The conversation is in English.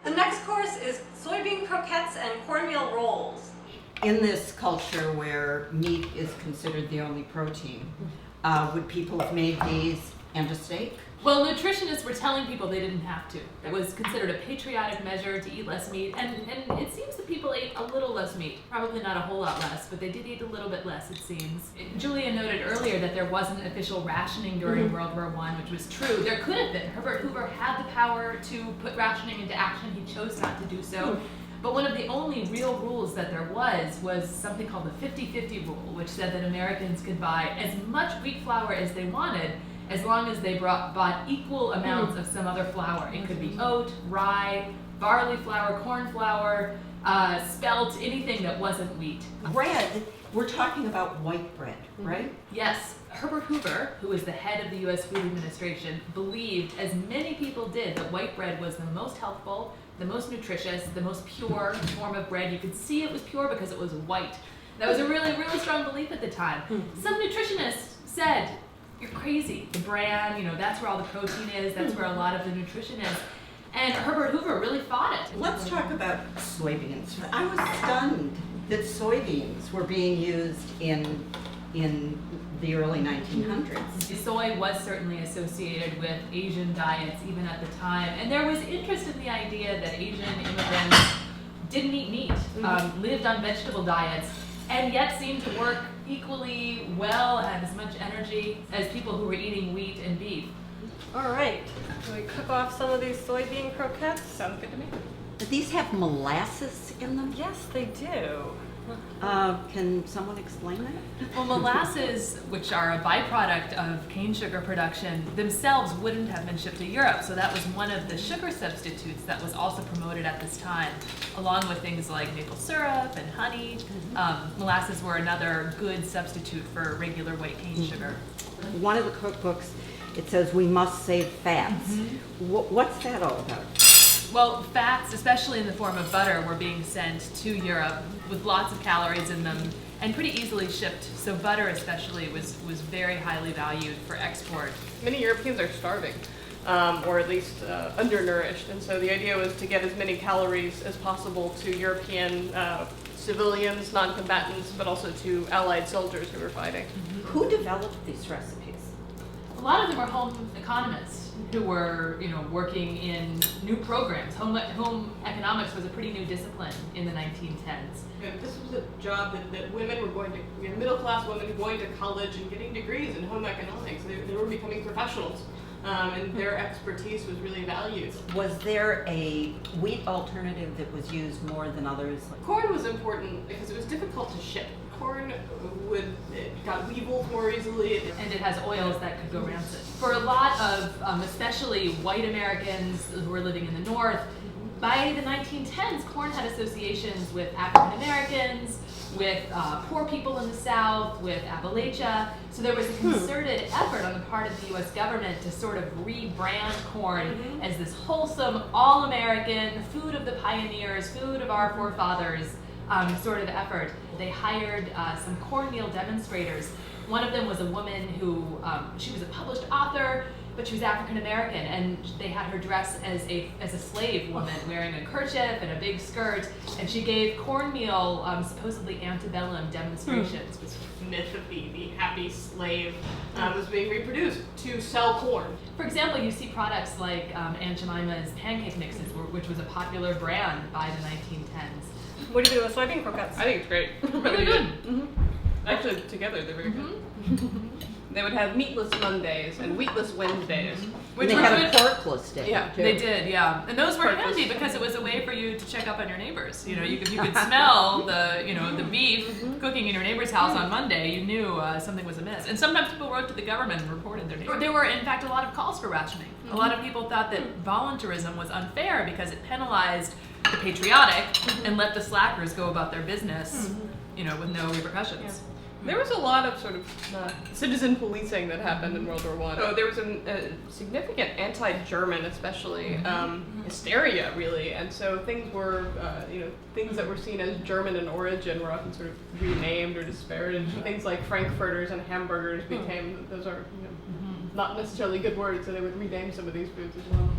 The next course is soybean croquettes and cornmeal rolls. In this culture where meat is considered the only protein, would people have made these and a steak? Well, nutritionists were telling people they didn't have to. It was considered a patriotic measure to eat less meat, and it seems that people ate a little less meat. Probably not a whole lot less, but they did eat a little bit less, it seems. Julia noted earlier that there wasn't official rationing during World War I, which was true. There could have been. Herbert Hoover had the power to put rationing into action. He chose not to do so. But one of the only real rules that there was something called the 50-50 rule, which said that Americans could buy as much wheat flour as they wanted, as long as they bought equal amounts of some other flour. It could be oat, rye, barley flour, corn flour, spelt, anything that wasn't wheat. Bread, we're talking about white bread, right? Yes. Herbert Hoover, who was the head of the U.S. Food Administration, believed, as many people did, that white bread was the most healthful, the most nutritious, the most pure form of bread. You could see it was pure because it was white. That was a really, really strong belief at the time. Some nutritionists said, "You're crazy. The bran, that's where all the protein is, that's where a lot of the nutrition is." And Herbert Hoover really fought it. Let's talk about soybeans. I was stunned that soybeans were being used in the early 1900s. Soy was certainly associated with Asian diets even at the time, and there was interest in the idea that Asian immigrants didn't eat meat, lived on vegetable diets, and yet seemed to work equally well, had as much energy as people who were eating wheat and beef. All right, can we cook off some of these soybean croquettes? Sounds good to me. Do these have molasses in them? Yes, they do. Can someone explain that? Well, molasses, which are a byproduct of cane sugar production, themselves wouldn't have been shipped to Europe, so that was one of the sugar substitutes that was also promoted at this time, along with things like maple syrup and honey. Molasses were another good substitute for regular white cane sugar. One of the cookbooks, it says we must save fats. What's that all about? Well, fats, especially in the form of butter, were being sent to Europe with lots of calories in them and pretty easily shipped. So butter especially was very highly valued for export. Many Europeans are starving, or at least undernourished, and so the idea was to get as many calories as possible to European civilians, non-combatants, but also to Allied soldiers who were fighting. Who developed these recipes? A lot of them were home economists who were, working in new programs. Home economics was a pretty new discipline in the 1910s. And this was a job that women were going to, middle-class women going to college and getting degrees in home economics. They were becoming professionals, and their expertise was really valued. Was there a wheat alternative that was used more than others? Corn was important because it was difficult to ship. Corn got weevils more easily. And it has oils that could go rancid. For a lot of, especially white Americans who were living in the North, by the 1910s, corn had associations with African Americans, with poor people in the South, with Appalachia. So there was a concerted effort on the part of the U.S. government to sort of rebrand corn as this wholesome, all-American, food of the pioneers, food of our forefathers, sort of effort. They hired some cornmeal demonstrators. One of them was a woman who, she was a published author, but she was African American, and they had her dressed as a slave woman, wearing a kerchief and a big skirt, and she gave cornmeal supposedly antebellum demonstrations. This myth of the happy slave was being reproduced to sell corn. For example, you see products like Aunt Jemima's pancake mixes, which was a popular brand by the 1910s. What do you do with soybean croquettes? I think it's great. Really good. Actually, together they're very good. They would have meatless Mondays and wheatless Wednesdays. Which they were had good. a porkless day. Yeah, They did, yeah, and those were Porkless. handy because it was a way for you to check up on your neighbors. You could smell the beef cooking in your neighbor's house on Monday. You knew something was amiss, and sometimes people wrote to the government and reported their neighbors. There were, in fact, a lot of calls for rationing. A lot of people thought that voluntarism was unfair because it penalized the patriotic and let the slackers go about their business, with no repercussions. There was a lot of sort of citizen policing that happened in World War I. So there was a significant anti-German, especially hysteria, really, and so things were, things that were seen as German in origin were often sort of renamed or disparaged. Things like Frankfurters and hamburgers became, those are not necessarily good words, so they would rename some of these foods as well.